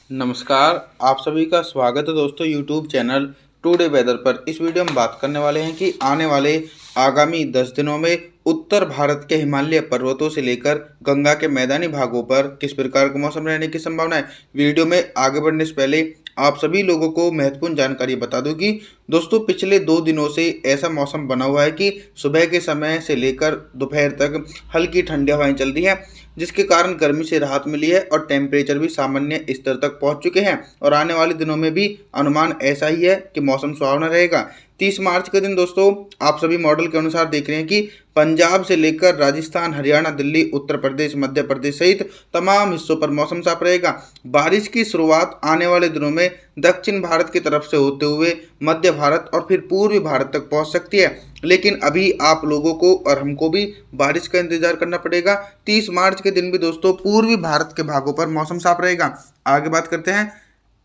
नमस्कार। आप सभी का स्वागत है दोस्तों यूट्यूब चैनल टुडे वेदर पर। इस वीडियो में बात करने वाले हैं कि आने वाले आगामी 10 दिनों में उत्तर भारत के हिमालय पर्वतों से लेकर गंगा के मैदानी भागों पर किस प्रकार का मौसम रहने की संभावना है। वीडियो में आगे बढ़ने से पहले आप सभी लोगों को महत्वपूर्ण जानकारी बता दूं कि दोस्तों पिछले 2 दिनों से ऐसा मौसम बना हुआ है कि सुबह के समय से लेकर दोपहर तक हल्की ठंडी हवाएं चल रही हैं, जिसके कारण गर्मी से राहत मिली है और टेम्परेचर भी सामान्य स्तर तक पहुंच चुके हैं। और आने वाले दिनों में भी अनुमान ऐसा ही है कि मौसम सुहावना रहेगा। 30 मार्च के दिन दोस्तों आप सभी मॉडल के अनुसार देख रहे हैं कि पंजाब से लेकर राजस्थान, हरियाणा, दिल्ली, उत्तर प्रदेश, मध्य प्रदेश सहित तमाम हिस्सों पर मौसम साफ रहेगा। बारिश की शुरुआत आने वाले दिनों में दक्षिण भारत की तरफ से होते हुए मध्य भारत और फिर पूर्वी भारत तक पहुंच सकती है, लेकिन अभी आप लोगों को और हमको भी बारिश का इंतजार करना पड़ेगा। 30 मार्च के दिन भी दोस्तों पूर्वी भारत के भागों पर मौसम साफ रहेगा। आगे बात करते हैं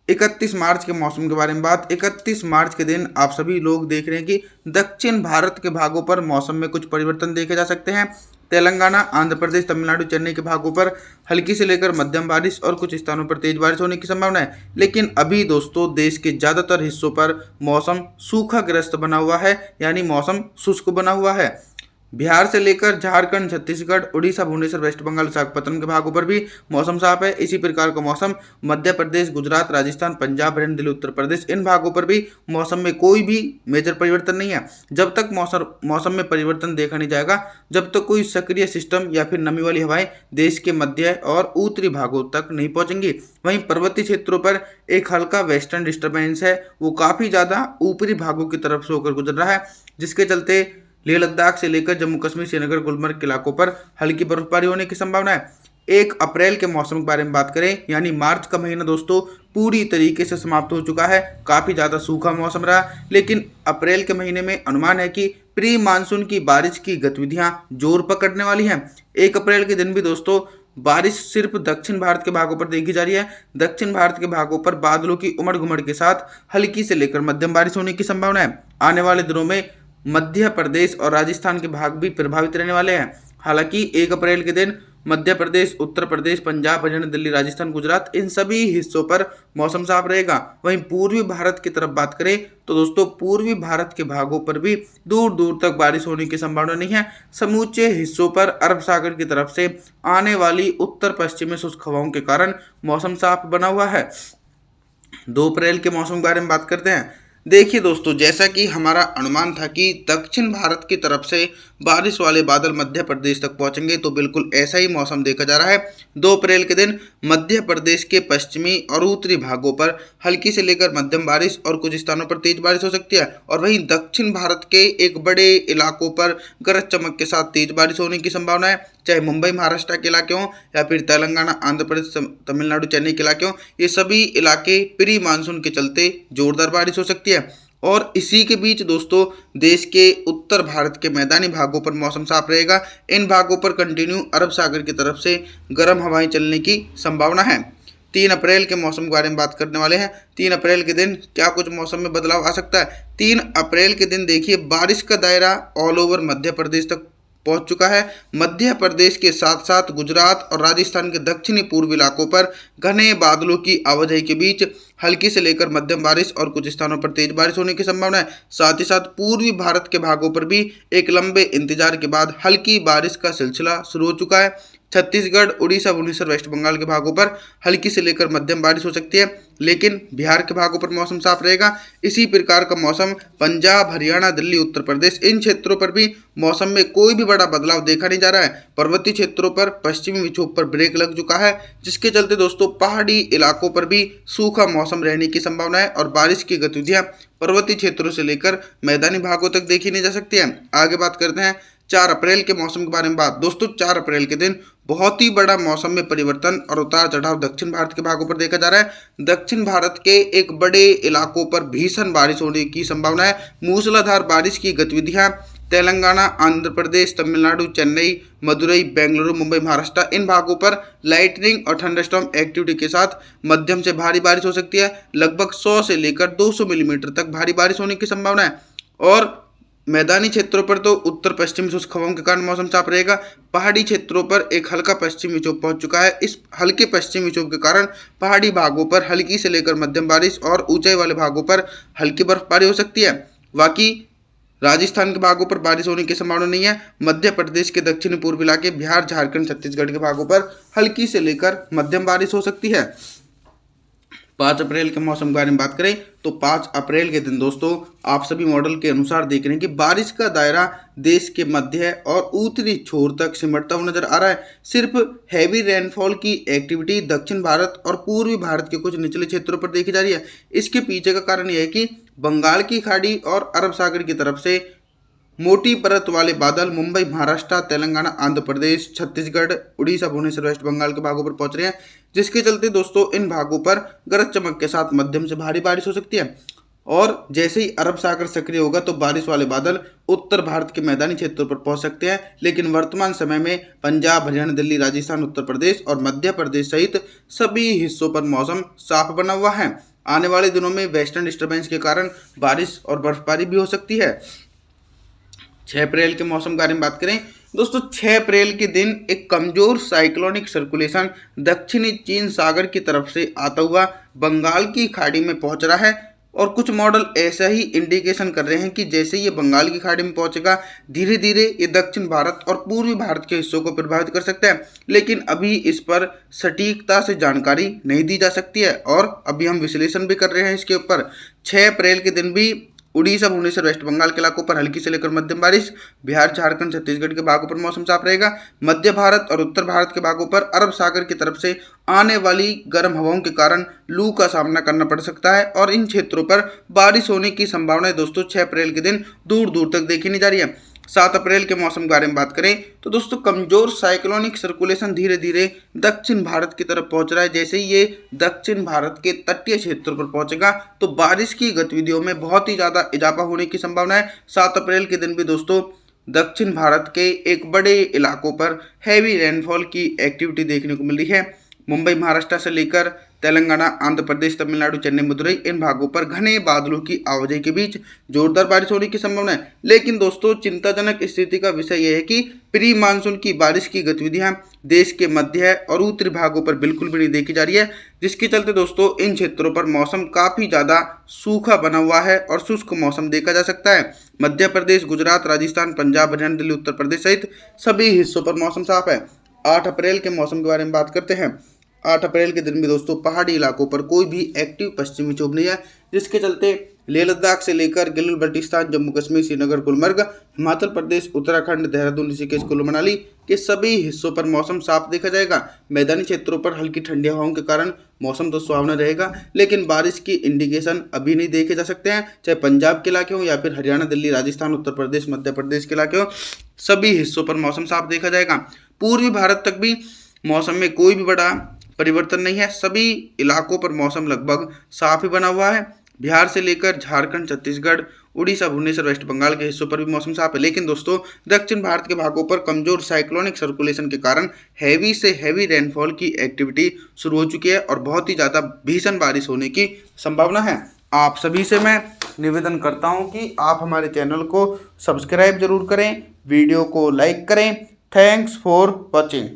31 मार्च के मौसम के बारे में। 31 मार्च के दिन आप सभी लोग देख रहे हैं कि दक्षिण भारत के भागों पर मौसम में कुछ परिवर्तन देखे जा सकते हैं। तेलंगाना, आंध्र प्रदेश, तमिलनाडु, चेन्नई के भागों पर हल्की से लेकर मध्यम बारिश और कुछ स्थानों पर तेज बारिश होने की संभावना है। लेकिन अभी दोस्तों देश के ज़्यादातर हिस्सों पर मौसम सूखाग्रस्त बना हुआ है, यानी मौसम शुष्क बना हुआ है। बिहार से लेकर झारखंड, छत्तीसगढ़, उड़ीसा, भुवनेश्वर, वेस्ट बंगाल, विशाखापत्तनम के भागों पर भी मौसम साफ है। इसी प्रकार का मौसम मध्य प्रदेश, गुजरात, राजस्थान, पंजाब, हरियाणा, दिल्ली, उत्तर प्रदेश, इन भागों पर भी मौसम में कोई भी मेजर परिवर्तन नहीं है। जब तक मौसम में परिवर्तन देखा नहीं जाएगा, जब तक कोई सक्रिय सिस्टम या फिर नमी वाली हवाएं देश के मध्य और उत्तरी भागों तक नहीं पहुंचेंगी। वहीं पर्वतीय क्षेत्रों पर एक हल्का वेस्टर्न डिस्टर्बेंस है, वो काफ़ी ज़्यादा ऊपरी भागों की तरफ से होकर गुजर रहा है, जिसके चलते लेह लद्दाख से लेकर जम्मू कश्मीर, श्रीनगर, गुलमर्ग के इलाकों पर हल्की बर्फबारी होने की संभावना है। 1 अप्रैल के मौसम के बारे में बात करें, यानी मार्च का महीना दोस्तों पूरी तरीके से समाप्त हो चुका है। काफ़ी ज़्यादा सूखा मौसम रहा, लेकिन अप्रैल के महीने में अनुमान है कि प्री मानसून की बारिश की गतिविधियां जोर पकड़ने वाली हैं। 1 अप्रैल के दिन भी दोस्तों बारिश सिर्फ दक्षिण भारत के भागों पर देखी जा रही है। दक्षिण भारत के भागों पर बादलों की उमड़ घुमड़ के साथ हल्की से लेकर मध्यम बारिश होने की संभावना है। आने वाले दिनों में मध्य प्रदेश और राजस्थान के भाग भी प्रभावित रहने वाले हैं। हालांकि 1 अप्रैल के दिन मध्य प्रदेश, उत्तर प्रदेश, पंजाब, हरियाणा, दिल्ली, राजस्थान, गुजरात, इन सभी हिस्सों पर मौसम साफ रहेगा। वहीं पूर्वी भारत की तरफ बात करें तो दोस्तों पूर्वी भारत के भागों पर भी दूर दूर तक बारिश होने की संभावना नहीं है। समूचे हिस्सों पर अरब सागर की तरफ से आने वाली उत्तर पश्चिमी शुष्क हवाओं के कारण मौसम साफ बना हुआ है। 2 अप्रैल के मौसम के बारे में बात करते हैं। देखिए दोस्तों, जैसा कि हमारा अनुमान था कि दक्षिण भारत की तरफ से बारिश वाले बादल मध्य प्रदेश तक पहुंचेंगे, तो बिल्कुल ऐसा ही मौसम देखा जा रहा है। 2 अप्रैल के दिन मध्य प्रदेश के पश्चिमी और उत्तरी भागों पर हल्की से लेकर मध्यम बारिश और कुछ स्थानों पर तेज बारिश हो सकती है। और वहीं दक्षिण भारत के एक बड़े इलाकों पर गरज चमक के साथ तेज बारिश होने की संभावना है, चाहे मुंबई महाराष्ट्र के इलाके हों या फिर तेलंगाना, आंध्र प्रदेश, तमिलनाडु, चेन्नई के इलाके हों। ये सभी इलाके प्री मानसून के चलते जोरदार बारिश हो सकती है। और इसी के बीच दोस्तों देश के उत्तर भारत के मैदानी भागों पर मौसम साफ रहेगा। इन भागों पर कंटिन्यू अरब सागर की तरफ से गर्म हवाएं चलने की संभावना है। 3 अप्रैल के मौसम के बारे में बात करने वाले हैं। 3 अप्रैल के दिन क्या कुछ मौसम में बदलाव आ सकता है। 3 अप्रैल के दिन देखिए बारिश का दायरा ऑल ओवर मध्य प्रदेश तक पहुंच चुका है। मध्य प्रदेश के साथ साथ गुजरात और राजस्थान के दक्षिणी पूर्व इलाकों पर घने बादलों की आवाजाही के बीच हल्की से लेकर मध्यम बारिश और कुछ स्थानों पर तेज बारिश होने की संभावना है। साथ ही साथ पूर्वी भारत के भागों पर भी एक लंबे इंतजार के बाद हल्की बारिश का सिलसिला शुरू हो चुका है। छत्तीसगढ़, उड़ीसा, भुवनेश्वर, वेस्ट बंगाल के भागों पर हल्की से लेकर मध्यम बारिश हो सकती है, लेकिन बिहार के भागों पर मौसम साफ रहेगा। इसी प्रकार का मौसम पंजाब, हरियाणा, दिल्ली, उत्तर प्रदेश, इन क्षेत्रों पर भी मौसम में कोई भी बड़ा बदलाव देखा नहीं जा रहा है। पर्वतीय क्षेत्रों पर पश्चिमी विक्षोभ पर ब्रेक लग चुका है, जिसके चलते दोस्तों पहाड़ी इलाकों पर भी सूखा मौसम रहने की संभावना है और बारिश की गतिविधियां पर्वतीय क्षेत्रों से लेकर मैदानी भागों तक देखी नहीं जा सकती है। आगे बात करते हैं 4 अप्रैल के मौसम के बारे में। दोस्तों 4 अप्रैल के दिन बहुत ही बड़ा मौसम में परिवर्तन और उतार चढ़ाव दक्षिण भारत के भागों पर देखा जा रहा है। दक्षिण भारत के एक बड़े इलाकों पर भीषण बारिश होने की संभावना है। मूसलाधार बारिश की गतिविधियां तेलंगाना, आंध्र प्रदेश, तमिलनाडु, चेन्नई, मदुरई, बेंगलुरु, मुंबई, महाराष्ट्र, इन भागों पर लाइटनिंग और थंडरस्टॉर्म एक्टिविटी के साथ मध्यम से भारी बारिश हो सकती है। लगभग 100 से लेकर 200 मिलीमीटर तक भारी बारिश होने की संभावना है। और मैदानी क्षेत्रों पर तो उत्तर पश्चिम शुष्क हवाओं के कारण मौसम साफ रहेगा। पहाड़ी क्षेत्रों पर एक हल्का पश्चिमी विक्षोभ पहुंच चुका है। इस हल्के पश्चिमी विक्षोभ के कारण पहाड़ी भागों पर हल्की से लेकर मध्यम बारिश और ऊंचाई वाले भागों पर हल्की बर्फबारी हो सकती है। बाकी राजस्थान के भागों पर बारिश होने की संभावना नहीं है। मध्य प्रदेश के दक्षिणी पूर्वी इलाके, बिहार, झारखंड, छत्तीसगढ़ के भागों पर हल्की से लेकर मध्यम बारिश हो सकती है। 5 अप्रैल के मौसम के बारे में बात करें तो 5 अप्रैल के दिन दोस्तों आप सभी मॉडल के अनुसार देख रहे हैं कि बारिश का दायरा देश के मध्य और उत्तरी छोर तक सिमटता हुआ नजर आ रहा है। सिर्फ हैवी रेनफॉल की एक्टिविटी दक्षिण भारत और पूर्वी भारत के कुछ निचले क्षेत्रों पर देखी जा रही है। इसके पीछे का कारण यह है कि बंगाल की खाड़ी और अरब सागर की तरफ से मोटी परत वाले बादल मुंबई, महाराष्ट्र, तेलंगाना, आंध्र प्रदेश, छत्तीसगढ़, उड़ीसा, भुवनेश्वर, वेस्ट बंगाल के भागों पर पहुंच रहे हैं, जिसके चलते दोस्तों इन भागों पर गरज चमक के साथ मध्यम से भारी बारिश हो सकती है। और जैसे ही अरब सागर सक्रिय होगा तो बारिश वाले बादल उत्तर भारत के मैदानी क्षेत्रों पर पहुंच सकते हैं। लेकिन वर्तमान समय में पंजाब, हरियाणा, दिल्ली, राजस्थान, उत्तर प्रदेश और मध्य प्रदेश सहित सभी हिस्सों पर मौसम साफ बना हुआ है। आने वाले दिनों में वेस्टर्न डिस्टर्बेंस के कारण बारिश और बर्फबारी भी हो सकती है। 6 अप्रैल के मौसम के बारे में बात करें दोस्तों, 6 अप्रैल के दिन एक कमजोर साइक्लोनिक सर्कुलेशन दक्षिणी चीन सागर की तरफ से आता हुआ बंगाल की खाड़ी में पहुंच रहा है। और कुछ मॉडल ऐसा ही इंडिकेशन कर रहे हैं कि जैसे ये बंगाल की खाड़ी में पहुंचेगा धीरे धीरे ये दक्षिण भारत और पूर्वी भारत के हिस्सों को प्रभावित कर सकता है। लेकिन अभी इस पर सटीकता से जानकारी नहीं दी जा सकती है और अभी हम विश्लेषण भी कर रहे हैं इसके ऊपर। 6 अप्रैल के दिन भी उड़ीसा, भुवनेश्वर, वेस्ट बंगाल के इलाकों पर हल्की से लेकर मध्यम बारिश, बिहार, झारखंड, छत्तीसगढ़ के भागों पर मौसम साफ रहेगा। मध्य भारत और उत्तर भारत के भागों पर अरब सागर की तरफ से आने वाली गर्म हवाओं के कारण लू का सामना करना पड़ सकता है और इन क्षेत्रों पर बारिश होने की संभावना दोस्तों 6 अप्रैल के दिन दूर दूर तक देखी नहीं जा रही है। 7 अप्रैल के मौसम के बारे में बात करें तो दोस्तों कमजोर साइक्लोनिक सर्कुलेशन धीरे धीरे दक्षिण भारत की तरफ पहुंच रहा है। जैसे ही ये दक्षिण भारत के तटीय क्षेत्रों पर पहुंचेगा तो बारिश की गतिविधियों में बहुत ही ज़्यादा इजाफा होने की संभावना है। 7 अप्रैल के दिन भी दोस्तों दक्षिण भारत के एक बड़े इलाकों पर हैवी रेनफॉल की एक्टिविटी देखने को मिल रही है। मुंबई, महाराष्ट्र से लेकर तेलंगाना, आंध्र प्रदेश, तमिलनाडु, चेन्नई, मदुरई इन भागों पर घने बादलों की आवाजाही के बीच जोरदार बारिश होने की संभावना है। लेकिन दोस्तों चिंताजनक स्थिति का विषय यह है कि प्री मानसून की बारिश की गतिविधियां देश के मध्य और उत्तरी भागों पर बिल्कुल भी नहीं देखी जा रही है, जिसके चलते दोस्तों इन क्षेत्रों पर मौसम काफ़ी ज़्यादा सूखा बना हुआ है और शुष्क मौसम देखा जा सकता है। मध्य प्रदेश, गुजरात, राजस्थान, पंजाब, हरियाणा, दिल्ली, उत्तर प्रदेश सहित सभी हिस्सों पर मौसम साफ है। 8 अप्रैल के मौसम के बारे में बात करते हैं। 8 अप्रैल के दिन भी दोस्तों पहाड़ी इलाकों पर कोई भी एक्टिव पश्चिमी विक्षोभ नहीं है, जिसके चलते लेह लद्दाख से लेकर गिलगित बल्टिस्तान, जम्मू कश्मीर, श्रीनगर, गुलमर्ग, हिमाचल प्रदेश, उत्तराखंड, देहरादून, ऋषिकेश, कुल्लू मनाली के सभी हिस्सों पर मौसम साफ देखा जाएगा। मैदानी क्षेत्रों पर हल्की ठंडी हवाओं के कारण मौसम तो सुहावना रहेगा, लेकिन बारिश की इंडिकेशन अभी नहीं देखे जा सकते हैं। चाहे पंजाब के इलाके हों या फिर हरियाणा, दिल्ली, राजस्थान, उत्तर प्रदेश, मध्य प्रदेश के इलाके हों, सभी हिस्सों पर मौसम साफ देखा जाएगा। पूर्वी भारत तक भी मौसम में कोई भी बड़ा परिवर्तन नहीं है। सभी इलाकों पर मौसम लगभग साफ ही बना हुआ है। बिहार से लेकर झारखंड, छत्तीसगढ़, उड़ीसा, भुवनेश्वर, वेस्ट बंगाल के हिस्सों पर भी मौसम साफ है। लेकिन दोस्तों दक्षिण भारत के भागों पर कमजोर साइक्लोनिक सर्कुलेशन के कारण हैवी से हैवी रेनफॉल की एक्टिविटी शुरू हो चुकी है और बहुत ही ज़्यादा भीषण बारिश होने की संभावना है। आप सभी से मैं निवेदन करता हूं कि आप हमारे चैनल को सब्सक्राइब जरूर करें, वीडियो को लाइक करें। Thanks for watching.